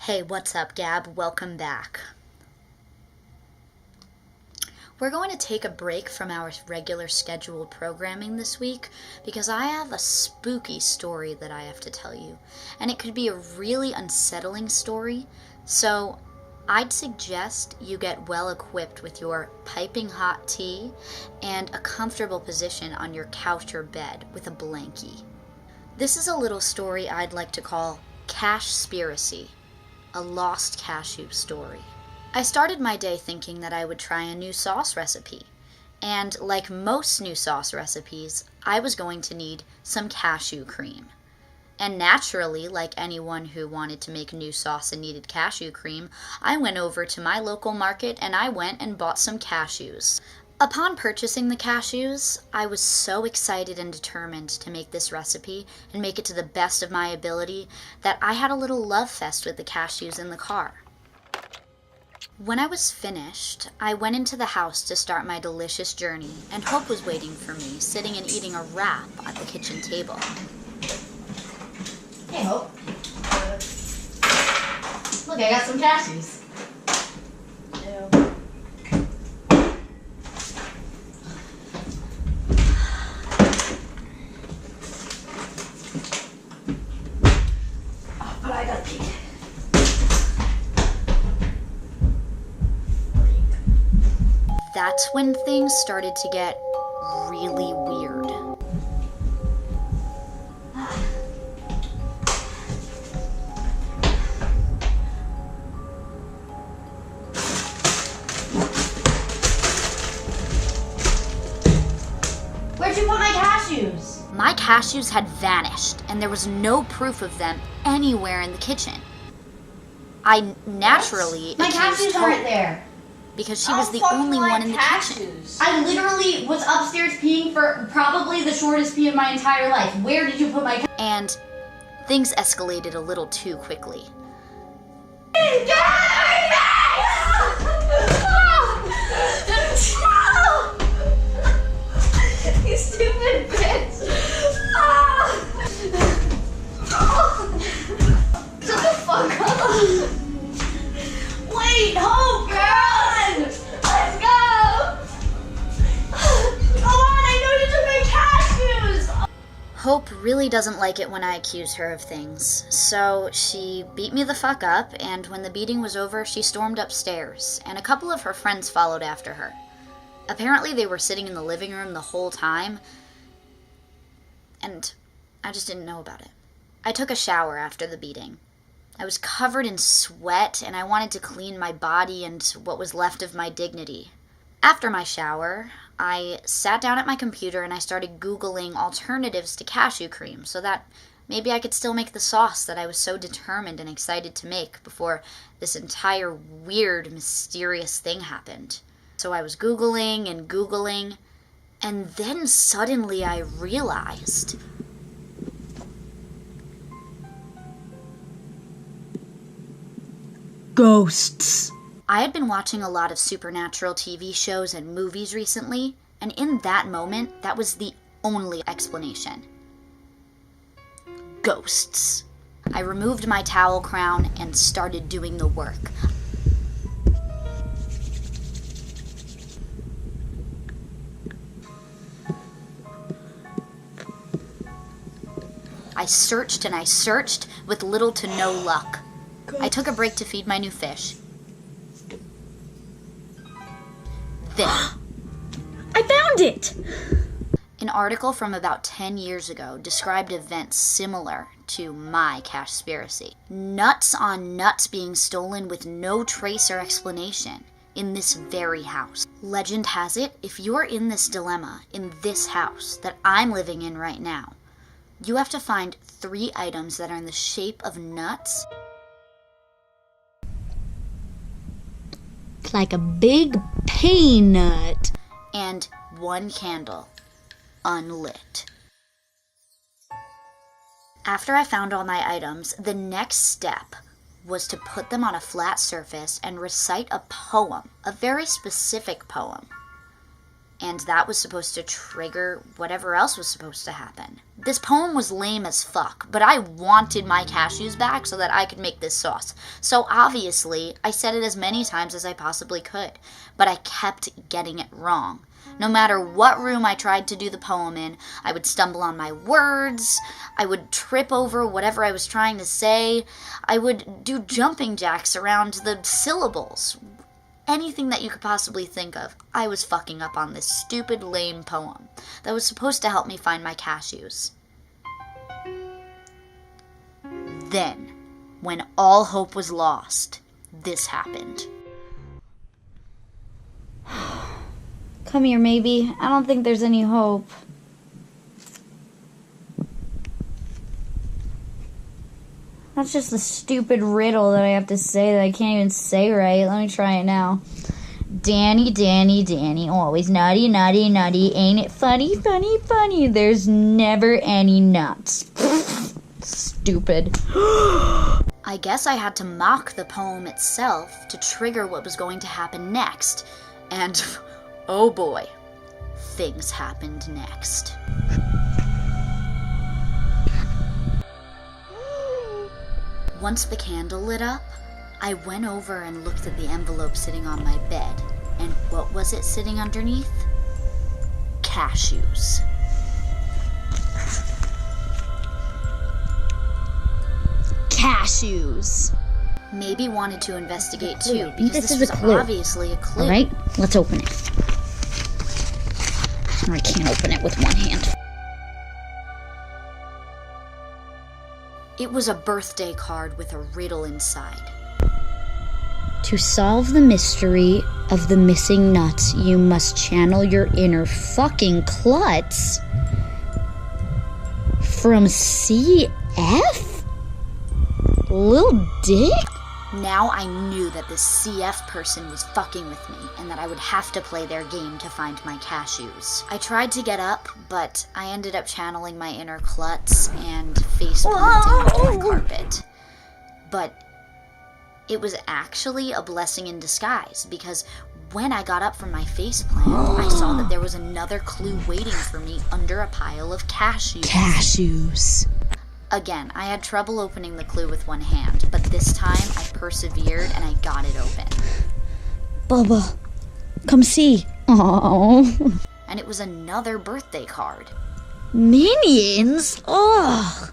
Hey, what's up, Gab? Welcome back. We're going to take a break from our regular scheduled programming this week because I have a spooky story that I have to tell you, and it could be a really unsettling story, so I'd suggest you get well equipped with your piping hot tea and a comfortable position on your couch or bed with a blankie. This is a little story I'd like to call Cashpiracy, a lost cashew story. I started my day thinking that I would try a new sauce recipe, and like most new sauce recipes, I was going to need some cashew cream. And naturally, like anyone who wanted to make new sauce and needed cashew cream, I went over to my local market and I went and bought some cashews. Upon purchasing the cashews, I was so excited and determined to make this recipe and make it to the best of my ability that I had a little love fest with the cashews in the car. When I was finished, I went into the house to start my delicious journey, and Hope was waiting for me, sitting and eating a wrap at the kitchen table. Hey, Hope. Look, I got some cashews. Ew. Oh, but I gotta pee. That's when things started to get really weird. Where'd you put my cashews? My cashews had vanished, and there was no proof of them anywhere in the kitchen. I naturally My accused cashews Hope aren't there. because she was the only one in the kitchen. I literally was upstairs peeing for probably the shortest pee of my entire life. Where did you put my cashews? And things escalated a little too quickly. You stupid bitch! Shut the fuck up! Wait, Hope, girl! Let's go! Come on, I know you took my cashews! Hope really doesn't like it when I accuse her of things, so she beat me the fuck up, and when the beating was over, she stormed upstairs, and a couple of her friends followed after her. Apparently they were sitting in the living room the whole time, and I just didn't know about it. I took a shower after the beating. I was covered in sweat, and I wanted to clean my body and what was left of my dignity. After my shower, I sat down at my computer and I started Googling alternatives to cashew cream so that maybe I could still make the sauce that I was so determined and excited to make before this entire weird, mysterious thing happened. So I was Googling, and then suddenly I realized ghosts. I had been watching a lot of supernatural TV shows and movies recently, and in that moment, that was the only explanation. Ghosts. I removed my towel crown and started doing the work. I searched and I searched with little to no luck. I took a break to feed my new fish. Then, I found it! an article from about 10 years ago described events similar to my Cashpiracy. Nuts on nuts being stolen with no trace or explanation in this very house. Legend has it, if you're in this dilemma in this house that I'm living in right now, you have to find 3 items that are in the shape of nuts. Like a big peanut. And 1 candle, unlit. After I found all my items, the next step was to put them on a flat surface and recite a poem, a very specific poem. and that was supposed to trigger whatever else was supposed to happen. This poem was lame as fuck, but I wanted my cashews back so that I could make this sauce. So obviously, I said it as many times as I possibly could, but I kept getting it wrong. No matter what room I tried to do the poem in, I would stumble on my words, I would trip over whatever I was trying to say, I would do jumping jacks around the syllables. Anything that you could possibly think of, I was fucking up on this stupid, lame poem that was supposed to help me find my cashews. Then, when all hope was lost, this happened. Come here, maybe. I don't think there's any hope. That's just a stupid riddle that I have to say that I can't even say right. Let me try it now. Danny, Danny, Danny, always naughty, naughty, naughty. Ain't it funny, funny, funny? There's never any nuts. Stupid. I guess I had to mock the poem itself to trigger what was going to happen next. And, oh boy, things happened next. Once the candle lit up, I went over and looked at the envelope sitting on my bed. And what was it sitting underneath? Cashews. Cashews. Maybe wanted to investigate too, because This this is was a clue. obviously a clue. All right, let's open it. I can't open it with one hand. It was a birthday card with a riddle inside. To solve the mystery of the missing nuts, you must channel your inner fucking klutz from CF? Lil Dick? Now I knew that this CF person was fucking with me and that I would have to play their game to find my cashews. I tried to get up, but I ended up channeling my inner klutz and face planting onto my carpet. But it was actually a blessing in disguise, because when I got up from my faceplant, I saw that there was another clue waiting for me under a pile of cashews. Cashews. Again, I had trouble opening the clue with one hand, but this time I persevered and I got it open. Bubba, come see. Oh, And it was another birthday card. minions? Ugh.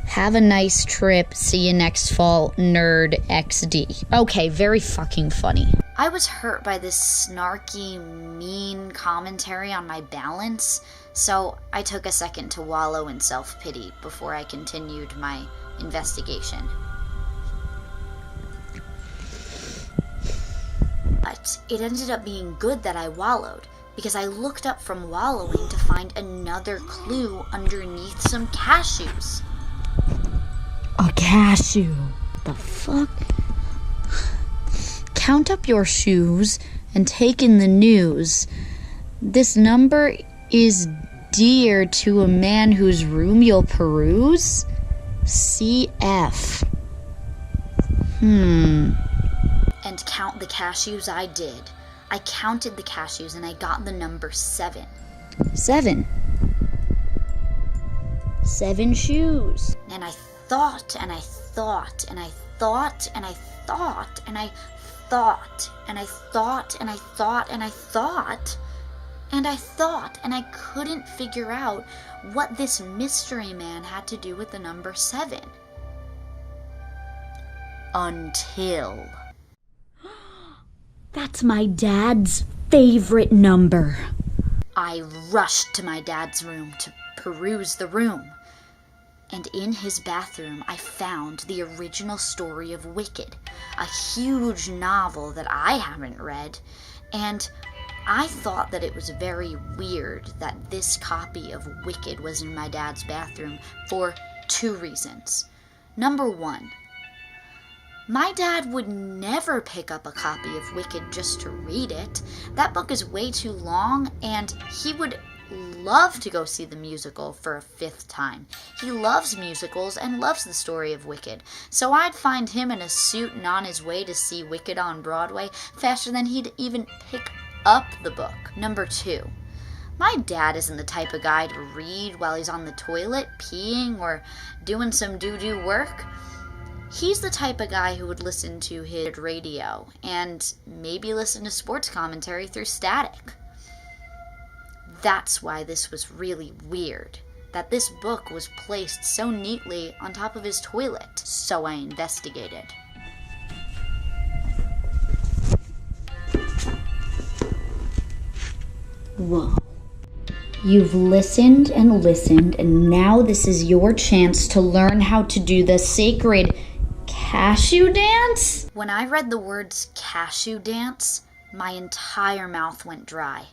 Have a nice trip. See you next fall, Nerd XD. Okay, very fucking funny. I was hurt by this snarky, mean commentary on my balance, so I took a second to wallow in self-pity before I continued my investigation. But it ended up being good that I wallowed, because I looked up from wallowing to find another clue underneath some cashews. A cashew. The fuck? Count up your shoes and take in the news. This number is dear to a man whose room you'll peruse? CF. And count the cashews I did. I counted the cashews and I got the number 7. 7. 7 shoes. And I thought, and I thought, and I thought, and I thought, and I thought, and I thought, and I thought, and I thought, and I thought, and I couldn't figure out what this mystery man had to do with the number 7. Until... That's my dad's favorite number. I rushed to my dad's room to peruse the room. And in his bathroom, I found the original story of Wicked, a huge novel that I haven't read, and I thought that it was very weird that this copy of Wicked was in my dad's bathroom for 2 reasons. Number 1, my dad would never pick up a copy of Wicked just to read it. That book is way too long, and he would love to go see the musical for a 5th time. He loves musicals and loves the story of Wicked. So I'd find him in a suit and on his way to see Wicked on Broadway faster than he'd even pick up the book. Number 2. My dad isn't the type of guy to read while he's on the toilet, peeing, or doing some doo-doo work. He's the type of guy who would listen to his radio and maybe listen to sports commentary through static. That's why this was really weird, that this book was placed so neatly on top of his toilet. So I investigated. Whoa. You've listened and listened, and now this is your chance to learn how to do the sacred cashew dance? When I read the words cashew dance, my entire mouth went dry.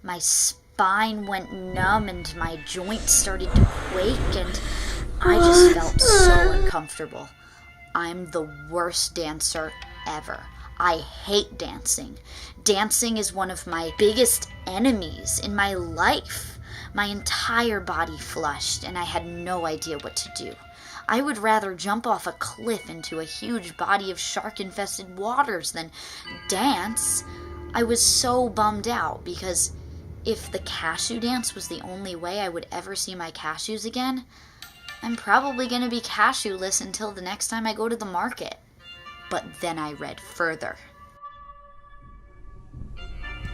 My spine went numb and my joints started to quake, and I just felt so uncomfortable. I'm the worst dancer ever. I hate dancing. Dancing is one of my biggest enemies in my life. My entire body flushed, and I had no idea what to do. I would rather jump off a cliff into a huge body of shark-infested waters than dance. I was so bummed out because if the cashew dance was the only way I would ever see my cashews again, I'm probably going to be cashew-less until the next time I go to the market. But then I read further.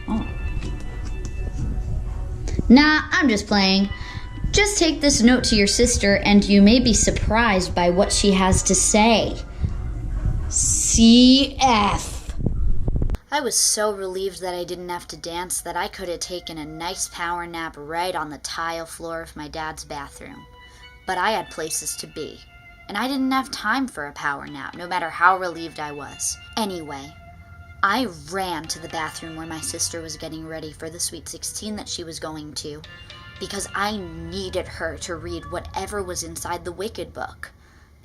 Oh. Nah, I'm just playing. Just take this note to your sister and you may be surprised by what she has to say. CF. I was so relieved that I didn't have to dance that I could have taken a nice power nap right on the tile floor of my dad's bathroom. But I had places to be, and I didn't have time for a power nap, no matter how relieved I was. Anyway, I ran to the bathroom where my sister was getting ready for the Sweet 16 that she was going to, because I needed her to read whatever was inside the Wicked book.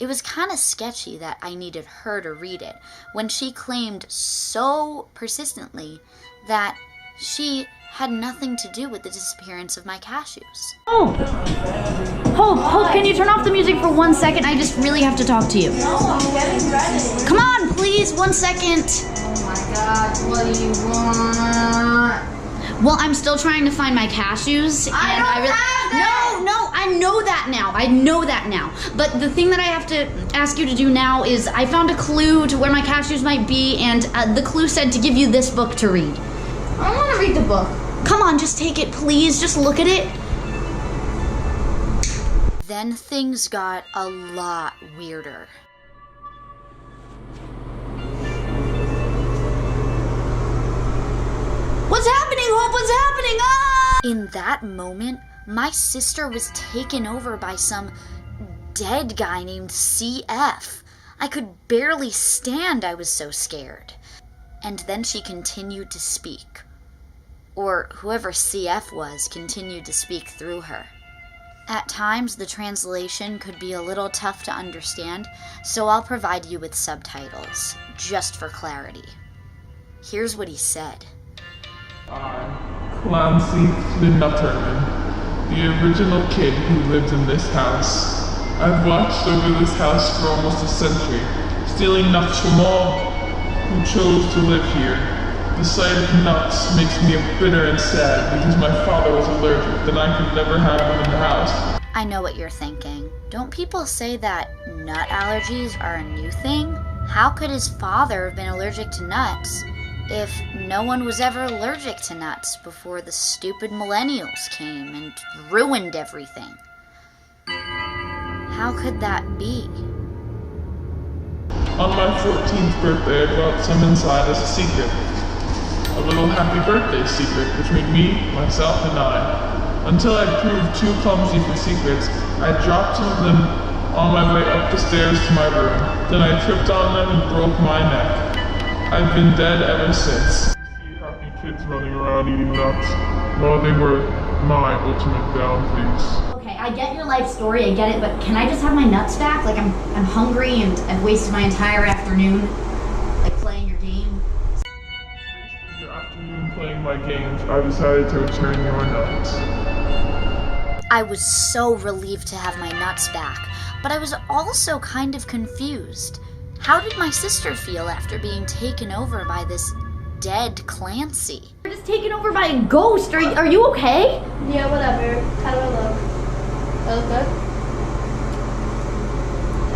It was kind of sketchy that I needed her to read it, when she claimed so persistently that she had nothing to do with the disappearance of my cashews. Hope, can you turn off the music for 1 second? I just really have to talk to you. No, I'm getting ready. Come on, please, 1 second. Oh my God, what do you want? Well, I'm still trying to find my cashews. I don't have them. No, I know that now. But the thing that I have to ask you to do now is I found a clue to where my cashews might be, and the clue said to give you this book to read. I want to read the book. Come on, just take it, please. Just look at it. Then things got a lot weirder. What's happening, Hope? What's happening? Ah! In that moment, my sister was taken over by some dead guy named CF. I could barely stand, I was so scared. And then she continued to speak. Or whoever CF was continued to speak through her. At times, the translation could be a little tough to understand, so I'll provide you with subtitles, just for clarity. Here's what he said. I, Clancy the Nutterman, the original kid who lived in this house. I've watched over this house for almost a century, stealing nuts from all who chose to live here. The sight of nuts makes me bitter and sad because my father was allergic, then I could never have them in the house. I know what you're thinking. Don't people say that nut allergies are a new thing? How could his father have been allergic to nuts if no one was ever allergic to nuts before the stupid millennials came and ruined everything? How could that be? On my 14th birthday, I brought some inside as a secret. A little happy birthday secret between me, myself, and I. Until I proved too clumsy for secrets, I dropped some of them on my way up the stairs to my room. Then I tripped on them and broke my neck. I've been dead ever since. See happy kids running around eating nuts. Well, they were my ultimate bounties. Okay, I get your life story, I get it, but can I just have my nuts back? Like, I'm hungry and I've wasted my entire afternoon, like, playing your game. Wasting your afternoon playing my games, I decided to return your nuts. I was so relieved to have my nuts back, but I was also kind of confused. How did my sister feel after being taken over by this dead Clancy? You're just taken over by a ghost. Are you okay? Yeah, whatever. How do I look? I look good?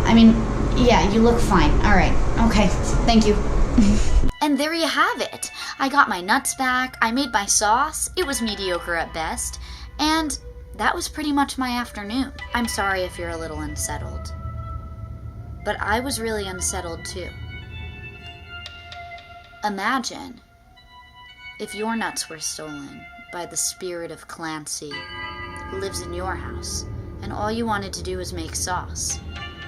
I mean, yeah, you look fine. All right. Okay. Thank you. And there you have it. I got my nuts back, I made my sauce, it was mediocre at best, and that was pretty much my afternoon. I'm sorry if you're a little unsettled. But I was really unsettled too. Imagine if your nuts were stolen by the spirit of Clancy, who lives in your house, and all you wanted to do was make sauce,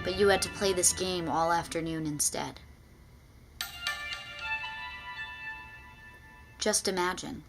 but you had to play this game all afternoon instead. Just imagine.